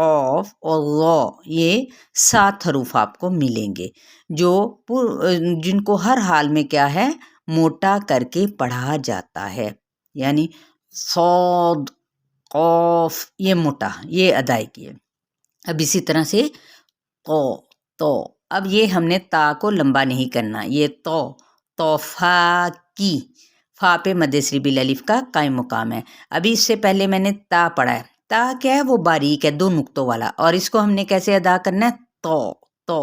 قاف اور ظا یہ 7 حروف آپ کو ملیں گے جن کو ہر حال میں کیا ہے موٹا کر کے پڑھا جاتا ہے، یعنی صاد قاف یہ موٹا یہ ادائیگی ہے۔ اب اسی طرح سے تو اب یہ ہم نے تا کو لمبا نہیں کرنا، یہ توفا کی فا پہ مد سریبل الف کا قائم مقام ہے۔ ابھی اس سے پہلے میں نے تا پڑھا ہے، تا کیا ہے وہ باریک ہے 2 نقطوں والا، اور اس کو ہم نے کیسے ادا کرنا ہے تو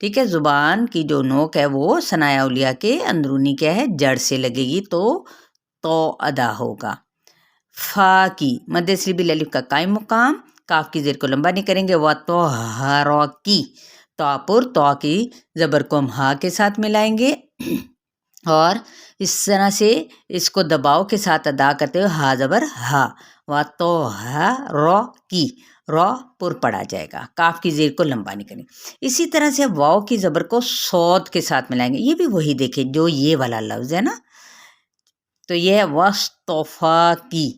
ٹھیک ہے، زبان کی جو نوک ہے وہ ثنایا اولیاء کے اندرونی کیا ہے جڑ سے لگے گی تو ادا ہوگا۔ فا کی مد سریبل الف کا قائم مقام، کاف کی زیر کو لمبا نہیں کریں گے، وَطَہَّرَ کی تو کی زبر کو ہم ہا کے ساتھ ملائیں گے، اور اس طرح سے اس کو دباؤ کے ساتھ ادا کرتے ہوئے ہا زبر ہا، وَطَہَّرَ کی را پر پڑا جائے گا، کاف کی زیر کو لمبا نہیں کریں گے۔ اسی طرح سے واو کی زبر کو صاد کے ساتھ ملائیں گے، یہ بھی وہی دیکھیں جو یہ والا لفظ ہے نا، تو یہ ہے وَاسْطَفَا کی،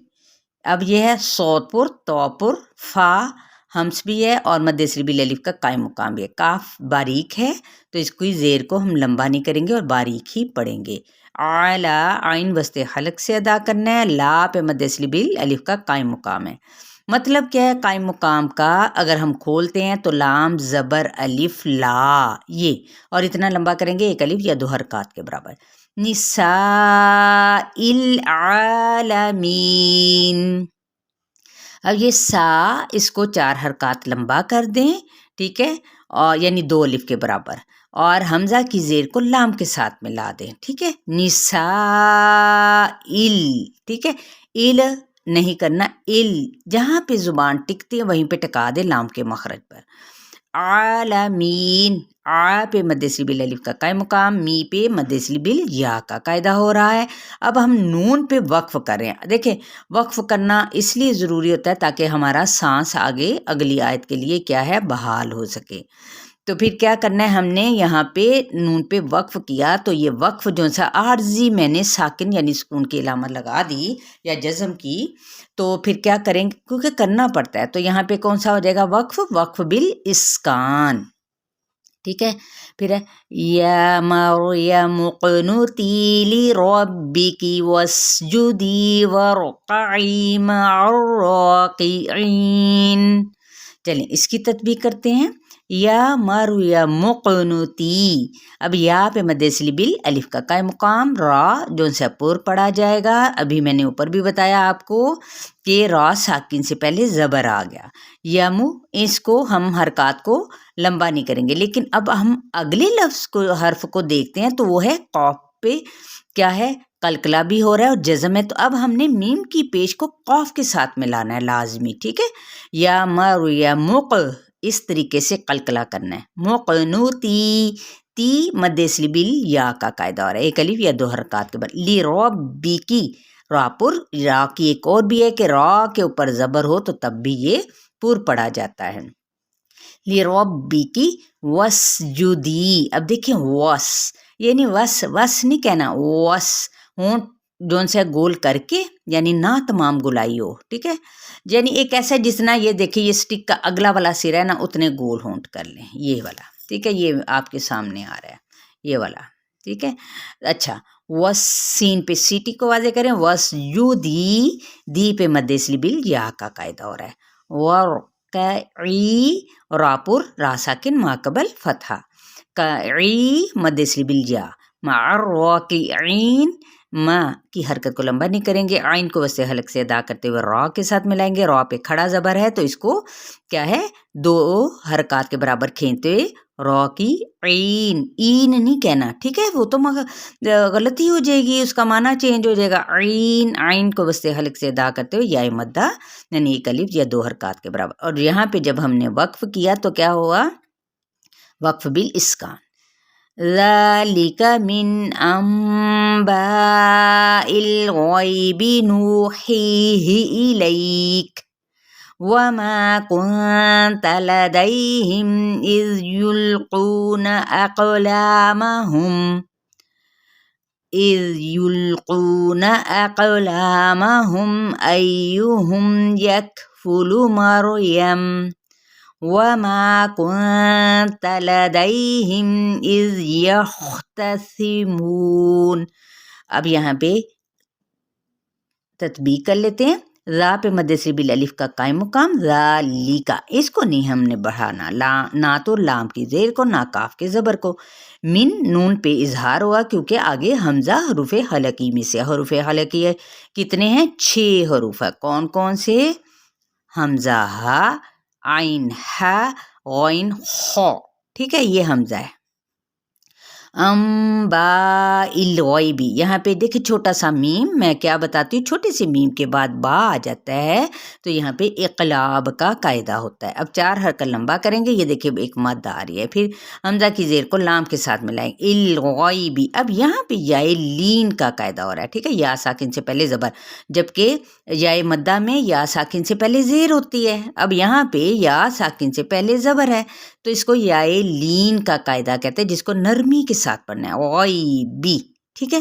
اب یہ ہے صاد پر تو پر فا ہمس بھی ہے اور مد سریبل الف کا قائم مقام بھی ہے، کاف باریک ہے تو اس کی زیر کو ہم لمبا نہیں کریں گے اور باریک ہی پڑھیں گے۔ اعلی عین وسط حلق سے ادا کرنا ہے، لا پہ مد سریبل الف کا قائم مقام ہے۔ مطلب کیا ہے قائم مقام کا، اگر ہم کھولتے ہیں تو لام زبر الف لا یہ، اور اتنا لمبا کریں گے ایک الف یا 2 حرکات کے برابر۔ نساء العالمین، اب یہ سا اس کو 4 حرکات لمبا کر دیں، ٹھیک ہے، اور یعنی 2 الف کے برابر، اور حمزہ کی زیر کو لام کے ساتھ ملا دیں، ٹھیک ہے، نساء ٹھیک ہے، نہیں کرنا جہاں پہ زبان ٹکتی ہے وہیں پہ ٹکا دے لام کے مخرج پر۔ عالمین، آ پہ مد سریبل الف کا قائم مقام، می پہ مد سریبل یا کا قاعدہ ہو رہا ہے۔ اب ہم نون پہ وقف کریں، دیکھیں وقف کرنا اس لیے ضروری ہوتا ہے تاکہ ہمارا سانس آگے اگلی آیت کے لیے کیا ہے بحال ہو سکے۔ تو پھر کیا کرنا ہے، ہم نے یہاں پہ نون پہ وقف کیا تو یہ وقف جو سا عارضی میں نے ساکن یعنی سکون کی علامت لگا دی یا جزم کی، تو پھر کیا کریں گے کیونکہ کرنا پڑتا ہے، تو یہاں پہ کون سا ہو جائے گا وقف بالاسکان، ٹھیک ہے۔ پھر یا مریم اقنتی لربک واسجدی وارکعی مع الراکعین۔ چلیں اس کی تطبیق کرتے ہیں، یا مریم اقنتی، اب یا پہ مد سریبل الف کا قائم مقام، را جو سے پر پڑا جائے گا، ابھی میں نے اوپر بھی بتایا آپ کو کہ را ساکن سے پہلے زبر آ گیا، یمو اس کو ہم حرکات کو لمبا نہیں کریں گے، لیکن اب ہم اگلے لفظ کو حرف کو دیکھتے ہیں تو وہ ہے قاف پہ کیا ہے قلقلہ بھی ہو رہا ہے اور جزم ہے، تو اب ہم نے میم کی پیش کو قاف کے ساتھ ملانا ہے لازمی، ٹھیک ہے، یا مریم اس طریقے سے قلقلہ کرنا ہے، مقنوتی تی مد سریبل یا کا قاعدہ ہو رہا ہے، ایک الف یا 2 حرکات کے بعد، لربکی را پر، را کی ایک اور بھی ہے کہ را کے اوپر زبر ہو تو تب بھی یہ پر پڑا جاتا ہے، لربکی واسجدی، اب دیکھیں وس یعنی وس نہیں کہنا، وس ہونٹ جون سے گول کر کے یعنی نہ تمام گلائی ہو، ٹھیک ہے، یعنی ایک ایسا جتنا یہ دیکھیں یہ سٹک کا اگلا والا سرا ہے نا اتنے گول ہونٹ کر لیں، یہ والا، ٹھیک ہے، یہ آپ کے سامنے آ رہا ہے یہ والا، ٹھیک ہے۔ اچھا وس سین پہ سیٹی کو واضح کریں، واسجدی دی پہ مد سریبل یا کا قاعدہ ہو رہا ہے، وارکعی را پر را ساکن ما قبل فتحہ، کعی مد سریبل یا مع الراکعین، ما کی حرکت کو لمبا نہیں کریں گے، عین کو وسط حلق سے ادا کرتے ہوئے را کے ساتھ ملائیں گے، را پہ کھڑا زبر ہے تو اس کو کیا ہے 2 حرکات کے برابر کھینچتے ہوئے را کی عین نہیں کہنا، ٹھیک ہے، وہ تو غلطی ہو جائے گی، اس کا معنی چینج ہو جائے گا، عین کو وسط حلق سے ادا کرتے ہوئے یا مدہ یعنی ایک الف یا 2 حرکات کے برابر، اور یہاں پہ جب ہم نے وقف کیا تو کیا ہوا وقف بالاسکان، ذالک من انباء الغیب نوحیہ الیک وما كنت لديهم إذ يلقون أقلامهم أيهم يكفل مريم، وما كنت لديهم إذ يختصمون. اب یہاں پہ تطبیق کر لیتے ہیں. را پہ مد سیبل الف کا قائم مقام، ذالک، اس کو نہیں ہم نے بڑھانا، نہ تو لام کی زیر کو نہ کاف کے زبر کو. من نون پہ اظہار ہوا کیونکہ آگے حمزہ حروف حلقی میں سے. حروف حلقی کتنے ہیں؟ 6 حروف ہے. کون کون سے؟ حمزہ ہا، عین ہا، غین خا. ٹھیک ہے، یہ حمزہ ہے. با الغیبی، یہاں پہ دیکھیں چھوٹا سا میم، میں کیا بتاتی ہوں، چھوٹے سے میم کے بعد با آ جاتا ہے تو یہاں پہ اقلاب کا قاعدہ ہوتا ہے. اب 4 حرکت لمبا کریں گے. یہ دیکھیں ایک مد آ رہی ہے، پھر حمزہ کی زیر کو لام کے ساتھ ملائیں گے، الغیبی. اب یہاں پہ یائے لین کا قاعدہ ہو رہا ہے. ٹھیک ہے، یا ساکن سے پہلے زبر، جبکہ یائے مدہ میں یا ساکن سے پہلے زیر ہوتی ہے. اب یہاں پہ یا ساکن سے پہلے زبر ہے تو اس کو یائے لین کا قاعدہ کہتے ہیں، جس کو نرمی کے ساتھ پڑھنا ہے، غیبی. ٹھیک ہے،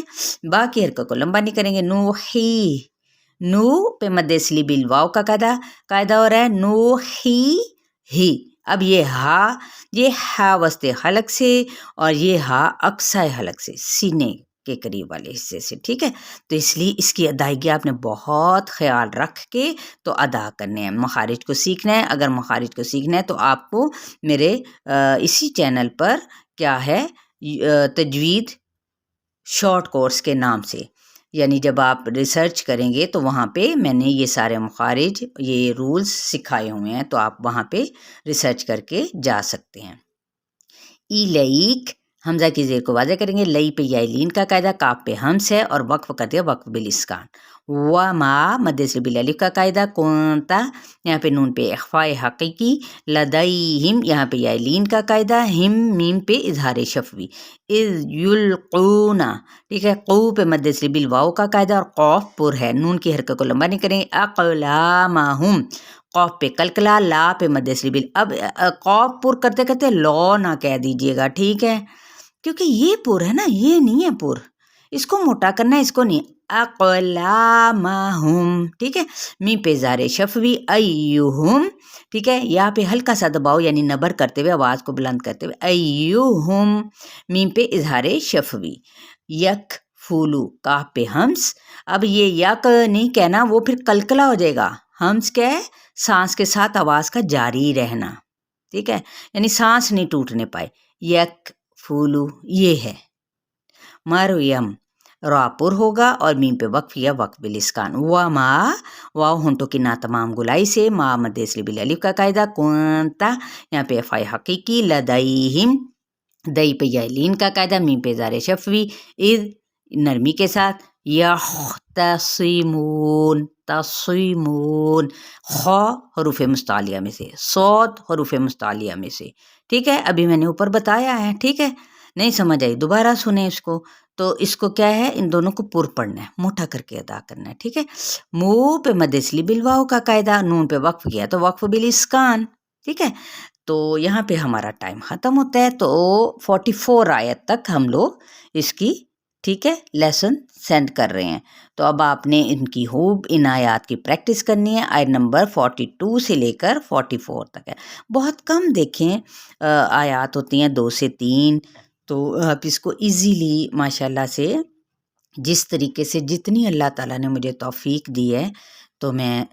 باقی حرکت کو لمبا نہیں کریں گے. نوحی، نو پہ مد اصلی بالواو کا قاعدہ ہو رہا ہے، نوحی ہی. اب یہ ہا وسط حلق سے اور یہ ہا اقصی حلق سے، سینے کے قریب والے حصے سے. ٹھیک ہے، تو اس لیے اس کی ادائیگی آپ نے بہت خیال رکھ کے تو ادا کرنے ہیں. مخارج کو سیکھنا ہے. اگر مخارج کو سیکھنا ہے تو آپ کو میرے اسی چینل پر کیا ہے، تجوید شارٹ کورس کے نام سے، یعنی جب آپ ریسرچ کریں گے تو وہاں پہ میں نے یہ سارے مخارج، یہ رولز سکھائے ہوئے ہیں، تو آپ وہاں پہ ریسرچ کر کے جا سکتے ہیں. ایلیک، حمزہ کی زیر کو واضح کریں گے. لئی پہ یا لین کا قاعدہ، کاف پہ ہمس ہے اور وقف کر دیا وقف بالاسکان. وما مد سے بالالف کا قاعدہ. کونتا، یہاں پہ نون پہ اخفاء حقیقی. لدیہم، یہاں پہ یا لین کا قاعدہ. ہم میم پہ اظہار شفوی. اذ یلقونا، ٹھیک ہے، قو پہ مد سے بالواو کا قاعدہ اور قوف پر ہے، نون کی حرکت کو لمبا نہیں کریں گے. اقلامہم، قوف پہ کلکلا، لا پہ مد سلیبل. اب قوف پر کرتے کرتے لو نہ کہہ دیجئے گا. ٹھیک ہے، کیونکہ یہ پر ہے نا، یہ نہیں ہے پر، اس کو موٹا کرنا ہے، اس کو نہیں. اقلامہم، ٹھیک ہے، می پہ اظہار شفوی. ایہم، ٹھیک ہے، یہاں پہ ہلکا سا دباؤ، یعنی نبر کرتے ہوئے، آواز کو بلند کرتے ہوئے. ایہم، میم پہ اظہار شفوی. یک فولو، کاف پہ ہمس. اب یہ یک نہیں کہنا، وہ پھر کلکلا ہو جائے گا. ہمس کیا ہے؟ سانس کے ساتھ آواز کا جاری رہنا. ٹھیک ہے، یعنی سانس نہیں ٹوٹنے پائے. یک فولو یہ ہے. مریم، را پر ہوگا اور میم پہ وقف یا وقف بالاسکان. وما، واو ہونٹوں کی نا تمام گلائی سے، ما مد اصلی بالالف کا قاعدہ. کونتا، یہاں پہ افعال حقیقی. لدیہم، دئی پہ یا لین کا قاعدہ، میم پہ اظہار شفوی. اذ نرمی کے ساتھ. یختصمون، تصیمون. خا حروف مستعلیہ میں سے، صاد حروف مستعلیہ میں سے. ٹھیک ہے، ابھی میں نے اوپر بتایا ہے. ٹھیک ہے، نہیں سمجھ آئی دوبارہ سنیں اس کو. تو اس کو کیا ہے، ان دونوں کو پر پڑھنا ہے، موٹا کر کے ادا کرنا ہے. ٹھیک ہے، منہ پہ مد اصلی بالواو کا قاعدہ، نون پہ وقف کیا تو وقف بالاسکان. ٹھیک ہے، تو یہاں پہ ہمارا ٹائم ختم ہوتا ہے. تو 44 آیت تک ہم لوگ اس کی، ٹھیک ہے، لیسن سینڈ کر رہے ہیں. تو اب آپ نے ان کی خوب ان آیات کی پریکٹس کرنی ہے. آیت نمبر 42 سے لے کر 44 تک ہے. بہت کم دیکھیں آیات ہوتی ہیں، 2 سے 3. تو آپ اس کو ایزیلی ماشاءاللہ سے، جس طریقے سے جتنی اللہ تعالیٰ نے مجھے توفیق دی ہے تو میں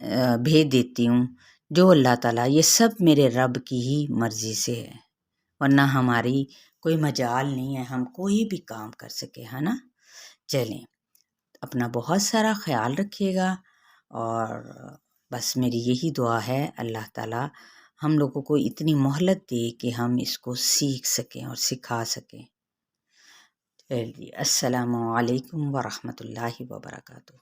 بھیج دیتی ہوں. جو اللہ تعالیٰ، یہ سب میرے رب کی ہی مرضی سے ہے، ورنہ ہماری کوئی مجال نہیں ہے ہم کوئی بھی کام کر سکے، ہے نا. چلیں، اپنا بہت سارا خیال رکھیے گا، اور بس میری یہی دعا ہے اللہ تعالیٰ ہم لوگوں کو اتنی مہلت دے کہ ہم اس کو سیکھ سکیں اور سکھا سکیں. السلام علیکم ورحمۃ اللہ وبرکاتہ.